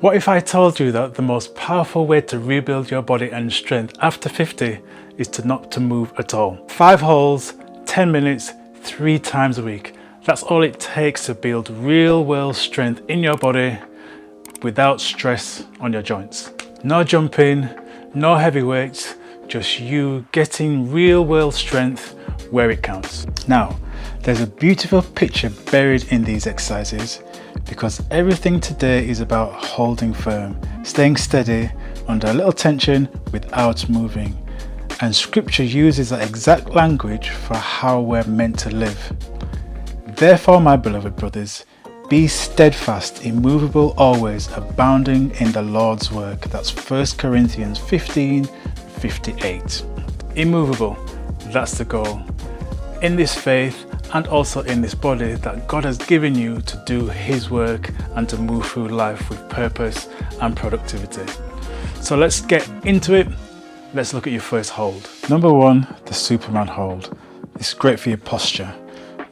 What if I told you that the most powerful way to rebuild your body and strength after 50 is to not to move at all? 5 holds, 10 minutes, 3 times a week. That's all it takes to build real world strength in your body without stress on your joints. No jumping, no heavy weights, just you getting real world strength where it counts. Now, there's a beautiful picture buried in these exercises because everything today is about holding firm, staying steady under a little tension without moving. And scripture uses that exact language for how we're meant to live. Therefore, my beloved brothers, be steadfast, immovable always, abounding in the Lord's work. That's 1 Corinthians 15:58. Immovable, that's the goal. In this faith and also in this body that God has given you to do His work and to move through life with purpose and productivity. So let's get into it. Let's look at your first hold. Number 1, the Superman hold. It's great for your posture.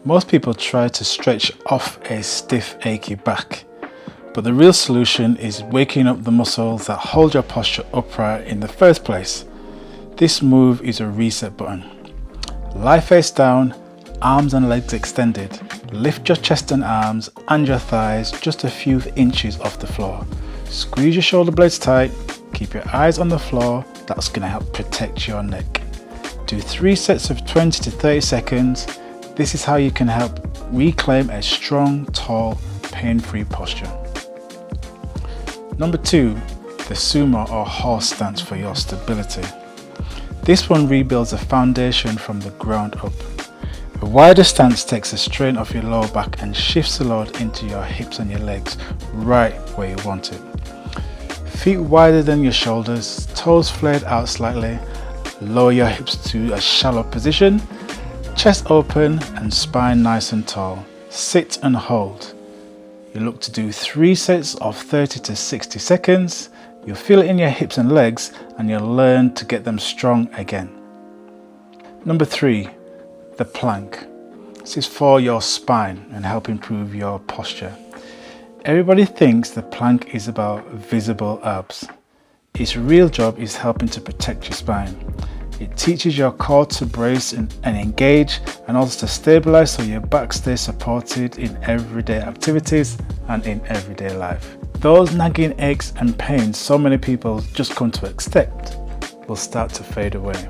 Most people try to stretch off a stiff, achy back, but the real solution is waking up the muscles that hold your posture upright in the first place. This move is a reset button. Lie face down, arms and legs extended. Lift your chest and arms and your thighs just a few inches off the floor. Squeeze your shoulder blades tight. Keep your eyes on the floor. That's going to help protect your neck. Do 3 sets of 20 to 30 seconds. This is how you can help reclaim a strong, tall, pain-free posture. Number 2, the Sumo or horse stance for your stability. This one rebuilds the foundation from the ground up. A wider stance takes the strain off your lower back and shifts the load into your hips and your legs, right where you want it. Feet wider than your shoulders, toes flared out slightly, lower your hips to a shallow position, chest open and spine nice and tall. Sit and hold. You look to do 3 sets of 30 to 60 seconds. You'll feel it in your hips and legs and you'll learn to get them strong again. Number 3, the plank. This is for your spine and help improve your posture. Everybody thinks the plank is about visible abs. Its real job is helping to protect your spine. It teaches your core to brace and engage and also to stabilize so your back stays supported in everyday activities and in everyday life. Those nagging aches and pains so many people just come to accept will start to fade away.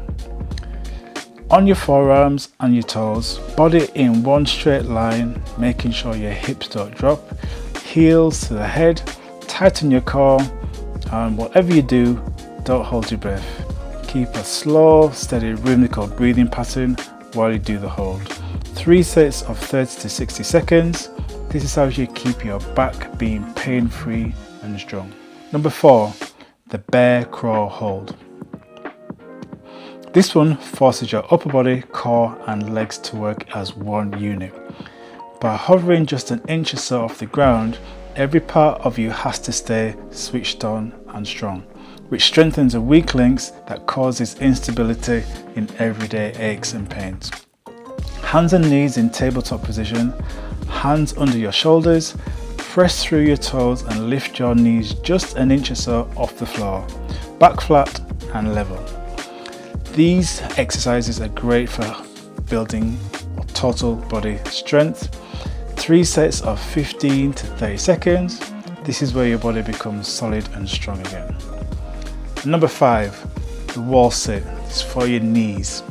On your forearms and your toes, body in one straight line, making sure your hips don't drop, heels to the head, tighten your core, and whatever you do, don't hold your breath. Keep a slow, steady, rhythmical breathing pattern while you do the hold. 3 sets of 30 to 60 seconds. This is how you keep your back being pain-free and strong. Number 4, the bear crawl hold. This one forces your upper body, core and legs to work as one unit. By hovering just an inch or so off the ground, every part of you has to stay switched on and strong, which strengthens the weak links that causes instability in everyday aches and pains. Hands and knees in tabletop position, hands under your shoulders, press through your toes and lift your knees just an inch or so off the floor, back flat and level. These exercises are great for building total body strength. 3 sets of 15 to 30 seconds. This is where your body becomes solid and strong again. Number 5, the wall sit. This is for your knees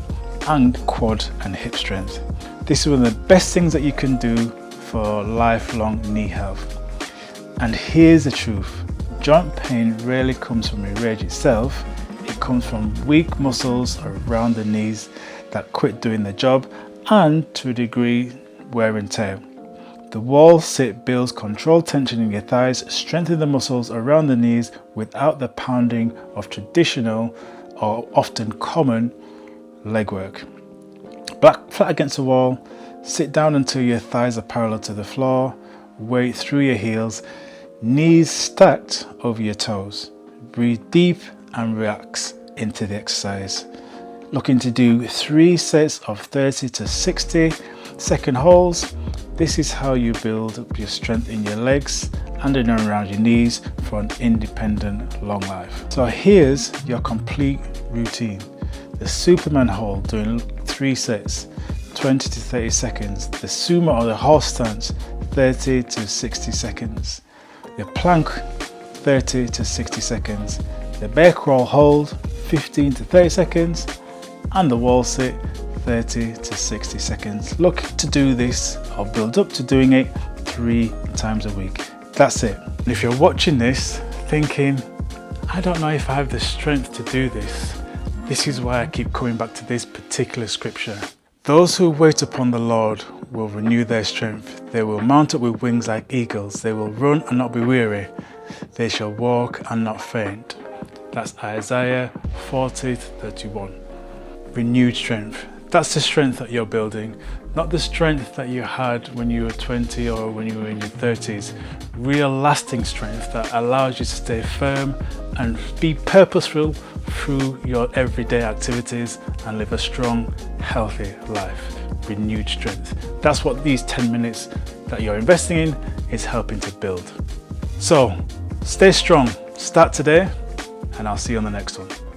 and quad and hip strength. This is one of the best things that you can do for lifelong knee health. And here's the truth. Joint pain rarely comes from your rage itself. It comes from weak muscles around the knees that quit doing their job and to a degree wear and tear. The wall sit builds controlled tension in your thighs, strengthening the muscles around the knees without the pounding of traditional or often common leg work. Back flat against the wall, sit down until your thighs are parallel to the floor, weight through your heels, knees stacked over your toes. Breathe deep and relax into the exercise. Looking to do 3 sets of 30 to 60 second holds. This is how you build up your strength in your legs and in and around your knees for an independent long life. So here's your complete routine. The Superman hold doing 3 sets, 20 to 30 seconds. The Sumo or the horse stance, 30 to 60 seconds. The plank, 30 to 60 seconds. The bear crawl hold, 15 to 30 seconds. And the wall sit, 30 to 60 seconds. Look to do this or build up to doing it 3 times a week. That's it. And if you're watching this thinking, I don't know if I have the strength to do this is why I keep coming back to this particular scripture. Those who wait upon the Lord will renew their strength. They will mount up with wings like eagles. They will run and not be weary. They shall walk and not faint. That's Isaiah 40:31. Renewed strength. That's the strength that you're building, not the strength that you had when you were 20 or when you were in your 30s. Real lasting strength that allows you to stay firm and be purposeful through your everyday activities and live a strong, healthy life. Renewed strength. That's what these 10 minutes that you're investing in is helping to build. So stay strong, start today, and I'll see you on the next one.